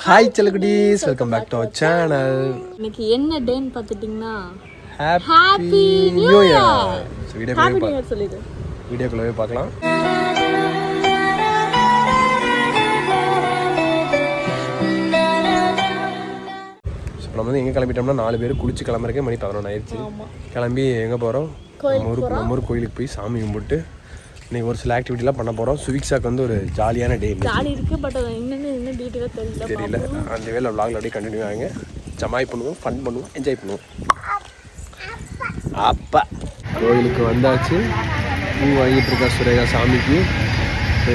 Hi செல்லகுட்டீஸ், welcome back to our channel. இன்னைக்கு என்ன டேன்னு பார்த்துட்டிங்கன்னா ஹாப்பி நியூ இயர். சொல்லிடு, வீடியோக்குள்ளவே பார்க்கலாம். நம்ம வந்து எங்கே கிளம்பிட்டோம்னா 4 பேர் குளிச்சு கிளம்புறக்கே மணி 11 ஆயிடுச்சு. கிளம்பி எங்கே போகிறோம்? நம்ம ஊர் கோயிலுக்கு போய் சாமி கும்பிட்டு இன்னைக்கு ஒரு சில ஆக்டிவிட்டிலாம் பண்ண போகிறோம். சுவிக்ஸாக்கு வந்து ஒரு ஜாலியான டே இருக்குது. பட் இன்னும் டீட்டெயிலாக தெரியல. அந்த வேலை விளாகில் அப்படியே கண்டினியூ ஆகுங்க. ஜமாய் பண்ணுவோம், ஃபன் பண்ணுவோம், என்ஜாய் பண்ணுவோம். அப்பா கோயிலுக்கு வந்தாச்சு. பூ வாங்கிட்டு இருக்கா சுரேகா சாமிக்கு.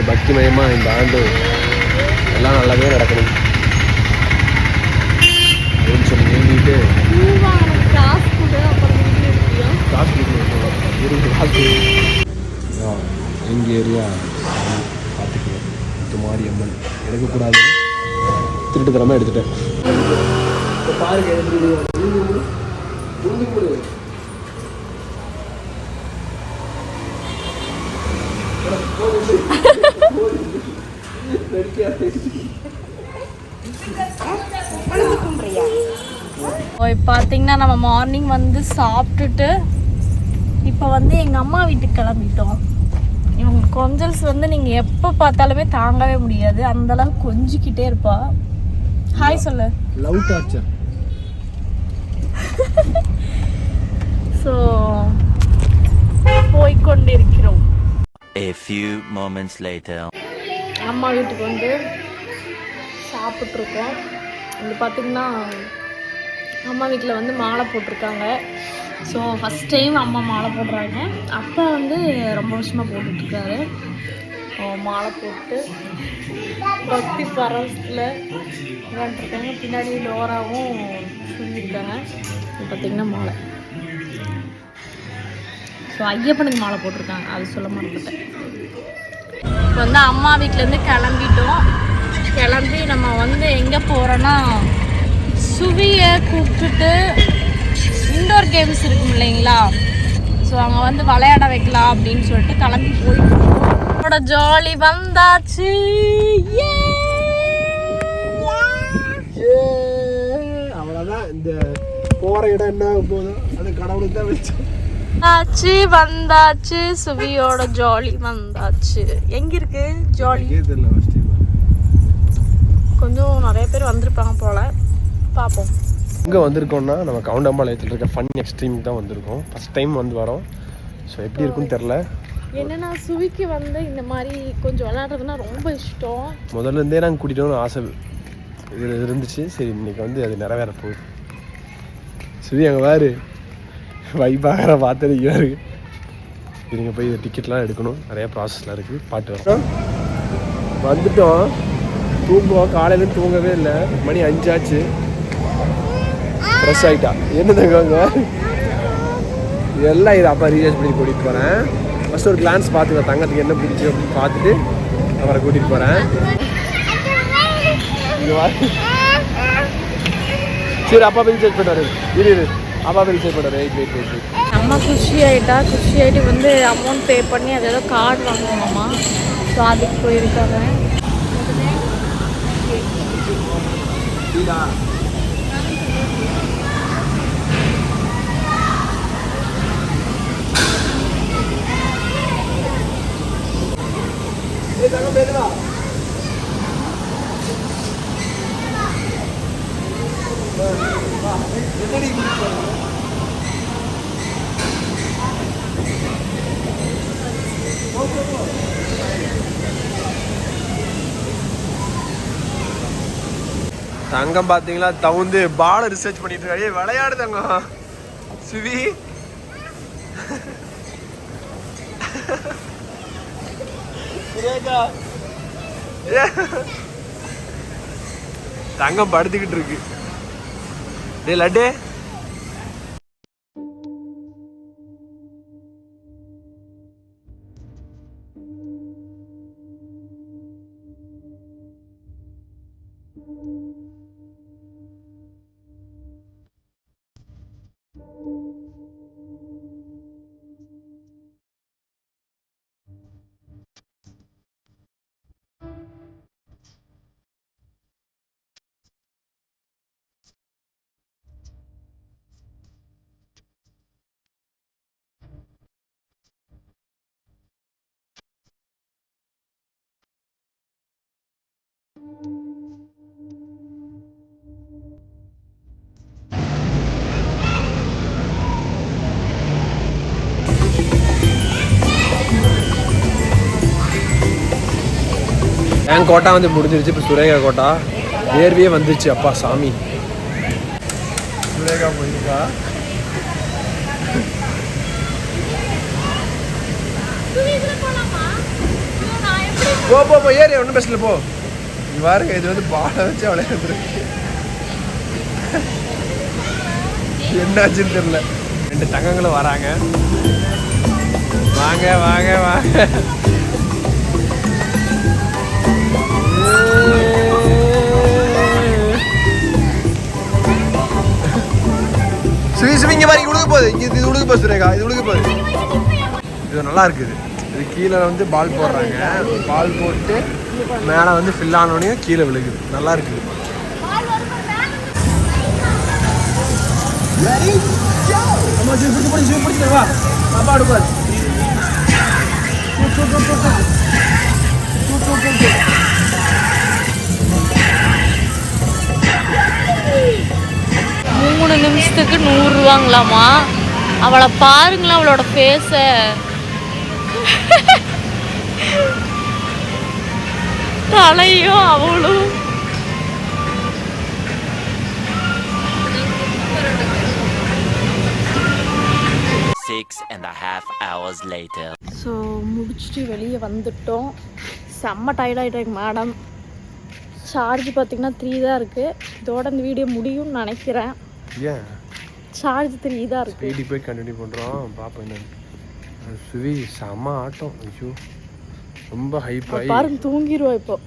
பக்திமயமாக இந்த ஆண்டு எல்லாம் நல்லாவே நடக்கணும் அப்படின்னு சொல்லி வேண்டிட்டு எங்கள் ஏரியா பார்த்துக்குவேன். இது மாதிரி அம்மன் எடுக்கக்கூடாது, திருட்டுத்தனமாக எடுத்துட்டேன். பாருங்க பார்த்தீங்கன்னா நம்ம மார்னிங் வந்து சாப்பிட்டுட்டு இப்போ வந்து எங்கள் அம்மா வீட்டுக்கு கிளம்பிட்டோம். இவங்க கொஞ்சல்ஸ் வந்து நீங்கள் எப்போ பார்த்தாலுமே தாங்கவே முடியாது, அந்தளவுக்கு கொஞ்சிக்கிட்டே இருப்பா. ஹாய் சொல்லு. Love torture. ஸோ போய்கொண்டிருக்கிறோம். A few moments later. அம்மா வீட்டுக்கு வந்து சாப்பிட்ருக்கோம். இது பார்த்திங்கன்னா அம்மா வீட்டில் வந்து மாலை போட்டிருக்காங்க. ஸோ ஃபஸ்ட் டைம் அம்மா மாலை போடுறாங்க. அப்பா வந்து ரொம்ப வருஷமாக போட்டுட்ருக்காரு. மாலை போட்டு பக்தி பரவசத்தில் விளாண்டுருக்காங்க. பின்னாடி டோராவும் சொல்லியிருக்காங்க. பார்த்திங்கன்னா மாலை. ஸோ ஐயப்பனுக்கு மாலை போட்டிருக்காங்க, அது சொல்ல மாட்டேன். இப்போ வந்து அம்மா வீட்டிலேருந்து கிளம்பிட்டோம். கிளம்பி நம்ம வந்து எங்கே போகிறோன்னா சுவியை கூப்பிட்டுட்டு இன்டோர் கேம்ஸ் இருக்கும் இல்லைங்களா, ஸோ அங்கே வந்து விளையாட வைக்கலாம் அப்படின்னு சொல்லிட்டு கிளம்பி போயிட்டு ஜாலி வந்தாச்சு. அவ்வளோதான். இந்த போகிற இடம் என்ன போதும், அது கடவுளுக்கு தான் வச்சோம். வந்தாச்சு சுவியோட ஜாலி வந்தாச்சு. எங்க இருக்கு ஜாலி தெரியல. கொஞ்சம் நிறைய பேர் வந்திருப்பாங்க போல, பார்ப்போம். இங்கே வந்திருக்கோம்னா நம்ம கவுண்டம்பாளையத்தில் இருக்க ஃபன் எக்ஸ்ட்ரீமுக்கு தான் வந்திருக்கோம். ஃபஸ்ட் டைம் வந்து வரோம். ஸோ எப்படி இருக்குன்னு தெரில. என்னன்னா சுவிக்கு வந்து இந்த மாதிரி கொஞ்சம் விளையாடுறதுனா ரொம்ப இஷ்டம். முதல்ல இருந்தே நாங்கள் கூட்டிகிட்டு ஆசை இது இருந்துச்சு. சரி இன்னைக்கு வந்து அது நிறைவேற போகுது. சுவி அங்கே வேறு வைபாகிற பார்த்தது இருக்கு. நீங்கள் போய் டிக்கெட்லாம் எடுக்கணும், நிறைய ப்ராசஸ்லாம் இருக்குது. பாட்டு வரோம். வந்துட்டோம். தூங்குவோம். காலையிலேருந்து தூங்கவே இல்லை. மணி 5 ஆச்சு. ஃப்ரெஷ் ஆகிட்டா. என்ன தங்குவாங்க இதெல்லாம். இது அப்பா ரீசார்ஜ் பண்ணி கூட்டிகிட்டு போகிறேன். ஃபஸ்ட் ஒரு கிளான்ஸ் பார்த்துக்கலாம் தங்கத்துக்கு என்ன பிடிச்சி அப்படின்னு பார்த்துட்டு அவரை கூட்டிகிட்டு போகிறேன். சரி அப்பா போய் ரீசார்ஜ் பண்ணுவார். இரு அப்பா போய் ரீசார்ஜ் பண்ணுவார். வெயிட். அம்மா குஷி ஆகிட்டு வந்து அமௌண்ட் பே பண்ணி அது ஏதோ கார்டு வாங்குவோம்மா. ஸோ அதுக்கு போயிருக்காங்க. தங்கம் பார்த்தீங்களா தவுந்து பாலை ரிசர்ச் பண்ணிட்டு இருக்காரு. விளையாடு தங்கம். சுவி தங்கம் படுத்துக்கிட்டு இருக்கு. டே லட்டு என் கோட்டா வந்து முடிஞ்சிருச்சு. இப்போ சுரேகா கோட்டா வேர்வையே வந்துருச்சு. அப்பா சாமி, சுரேகா போயிருக்கா. போ போ போ ஏறி ஒன்றும் பேசல போ. இது பாருங்க, இது வந்து பாலை வச்சு விளையாண்டுருக்கு. என்னாச்சுன்னு தெரியல. 2 தங்கங்களும் வராங்க. வாங்க வாங்க வாங்க. இங்க பாருங்க, உழுக போகுது. இது உழுக போகுது சுரேகா, இது உழுக போகுது. இது நல்லா இருக்குது. இது கீழே வந்து பால் போடுறாங்க. பால் போட்டு மேலே வந்து ஃபில் ஆனோடனே கீழே விழுகுது. நல்லா இருக்குது. மூணு நிமிஷத்துக்கு 100 ரூபாங்களாமா. அவளை பாருங்களா, அவளோட ஃபேஸ. தலையும் அவளும். hours later. ஸோ முடிச்சுட்டு வெளியே வந்துட்டோம். செம்ம டயர்டாகிட்டாங்க மேடம். சார்ஜ் பார்த்திங்கன்னா 3 தான் இருக்குது. இதோட இந்த வீடியோ முடியும்னு நினைக்கிறேன். ஏன் சார்ஜ் 3 தான் இருக்குது. ஸ்பீடி போய் கண்டினியூ பண்ணுறோம். பார்ப்போம் என்ன. சுவி செம்ம ஆட்டம். ஐயோ ரொம்ப ஹைப் ஆகி பாருங்க, தூங்கிடுவா இப்போ.